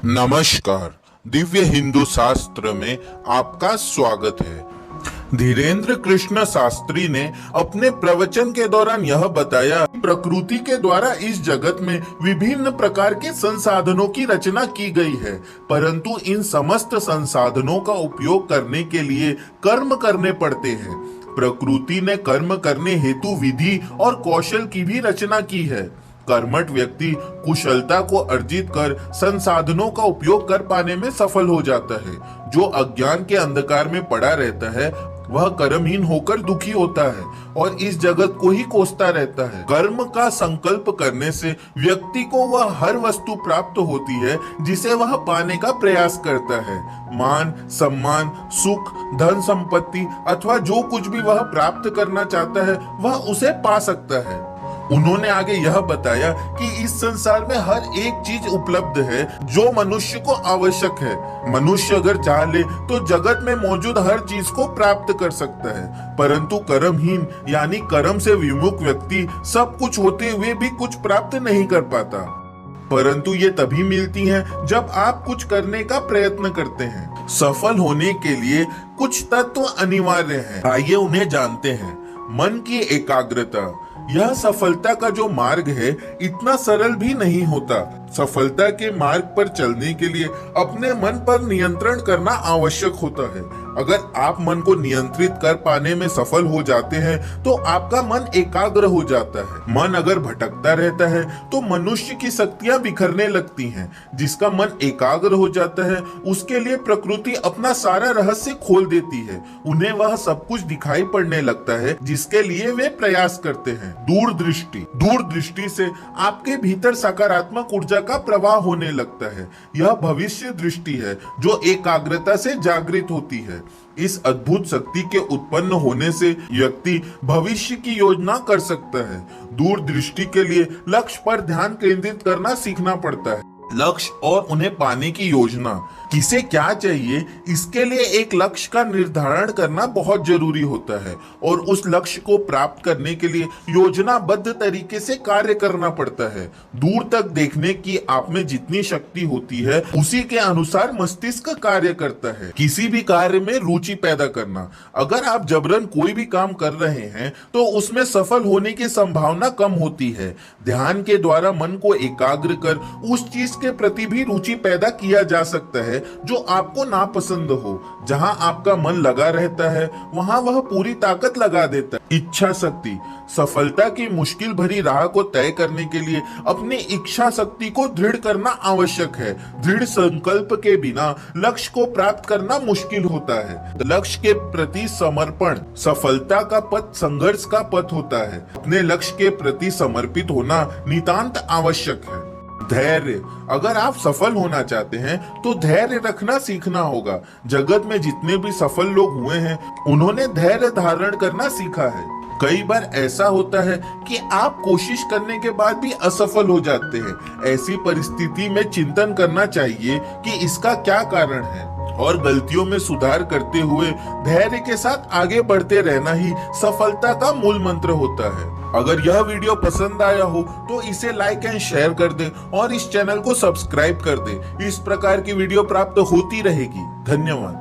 नमस्कार। दिव्य हिंदू शास्त्र में आपका स्वागत है। धीरेन्द्र कृष्ण शास्त्री ने अपने प्रवचन के दौरान यह बताया कि प्रकृति के द्वारा इस जगत में विभिन्न प्रकार के संसाधनों की रचना की गई है, परंतु इन समस्त संसाधनों का उपयोग करने के लिए कर्म करने पड़ते हैं। प्रकृति ने कर्म करने हेतु विधि और कौशल की भी रचना की है। कर्मठ व्यक्ति कुशलता को अर्जित कर संसाधनों का उपयोग कर पाने में सफल हो जाता है। जो अज्ञान के अंधकार में पड़ा रहता है वह कर्महीन होकर दुखी होता है और इस जगत को ही कोसता रहता है। कर्म का संकल्प करने से व्यक्ति को वह हर वस्तु प्राप्त होती है जिसे वह पाने का प्रयास करता है। मान, सम्मान, सुख, धन संपत्ति अथवा जो कुछ भी वह प्राप्त करना चाहता है वह उसे पा सकता है। उन्होंने आगे यह बताया कि इस संसार में हर एक चीज उपलब्ध है जो मनुष्य को आवश्यक है। मनुष्य अगर चाह ले तो जगत में मौजूद हर चीज को प्राप्त कर सकता है, परंतु कर्महीन यानी कर्म से विमुख व्यक्ति सब कुछ होते हुए भी कुछ प्राप्त नहीं कर पाता। परंतु ये तभी मिलती हैं जब आप कुछ करने का प्रयत्न करते हैं। सफल होने के लिए कुछ तत्व अनिवार्य हैं। आइए उन्हें जानते हैं। मन की एकाग्रता, यह सफलता का जो मार्ग है इतना सरल भी नहीं होता। सफलता के मार्ग पर चलने के लिए अपने मन पर नियंत्रण करना आवश्यक होता है। अगर आप मन को नियंत्रित कर पाने में सफल हो जाते हैं तो आपका मन एकाग्र हो जाता है। मन अगर भटकता रहता है तो मनुष्य की शक्तियां बिखरने लगती हैं। जिसका मन एकाग्र हो जाता है उसके लिए प्रकृति अपना सारा रहस्य खोल देती है। उन्हें वह सब कुछ दिखाई पड़ने लगता है जिसके लिए वे प्रयास करते हैं। दूरदृष्टि से आपके भीतर सकारात्मक ऊर्जा का प्रवाह होने लगता है। यह भविष्य दृष्टि है जो एकाग्रता से जागृत होती है। इस अद्भुत शक्ति के उत्पन्न होने से व्यक्ति भविष्य की योजना कर सकता है। दूरदृष्टि के लिए लक्ष्य पर ध्यान केंद्रित करना सीखना पड़ता है। लक्ष्य और उन्हें पाने की योजना, किसे क्या चाहिए इसके लिए एक लक्ष्य का निर्धारण करना बहुत जरूरी होता है और उस लक्ष्य को प्राप्त करने के लिए योजनाबद्ध तरीके से कार्य करना पड़ता है। दूर तक देखने की आप में जितनी शक्ति होती है उसी के अनुसार मस्तिष्क कार्य करता है। किसी भी कार्य में रुचि पैदा करना, अगर आप जबरन कोई भी काम कर रहे हैं तो उसमें सफल होने की संभावना कम होती है। ध्यान के द्वारा मन को एकाग्र कर उस चीज के प्रति भी रुचि पैदा किया जा सकता है जो आपको नापसंद हो। जहां आपका मन लगा रहता है वहां वह पूरी ताकत लगा देता है। इच्छा शक्ति, सफलता की मुश्किल भरी राह को तय करने के लिए अपनी इच्छा शक्ति को दृढ़ करना आवश्यक है। दृढ़ संकल्प के बिना लक्ष्य को प्राप्त करना मुश्किल होता है। लक्ष्य के प्रति समर्पण, सफलता का पथ संघर्ष का पथ होता है। अपने लक्ष्य के प्रति समर्पित होना नितांत आवश्यक है। धैर्य, अगर आप सफल होना चाहते हैं तो धैर्य रखना सीखना होगा। जगत में जितने भी सफल लोग हुए हैं उन्होंने धैर्य धारण करना सीखा है। कई बार ऐसा होता है कि आप कोशिश करने के बाद भी असफल हो जाते हैं। ऐसी परिस्थिति में चिंतन करना चाहिए कि इसका क्या कारण है और गलतियों में सुधार करते हुए धैर्य के साथ आगे बढ़ते रहना ही सफलता का मूल मंत्र होता है। अगर यह वीडियो पसंद आया हो तो इसे लाइक एंड शेयर कर दे और इस चैनल को सब्सक्राइब कर दे। इस प्रकार की वीडियो प्राप्त होती रहेगी। धन्यवाद।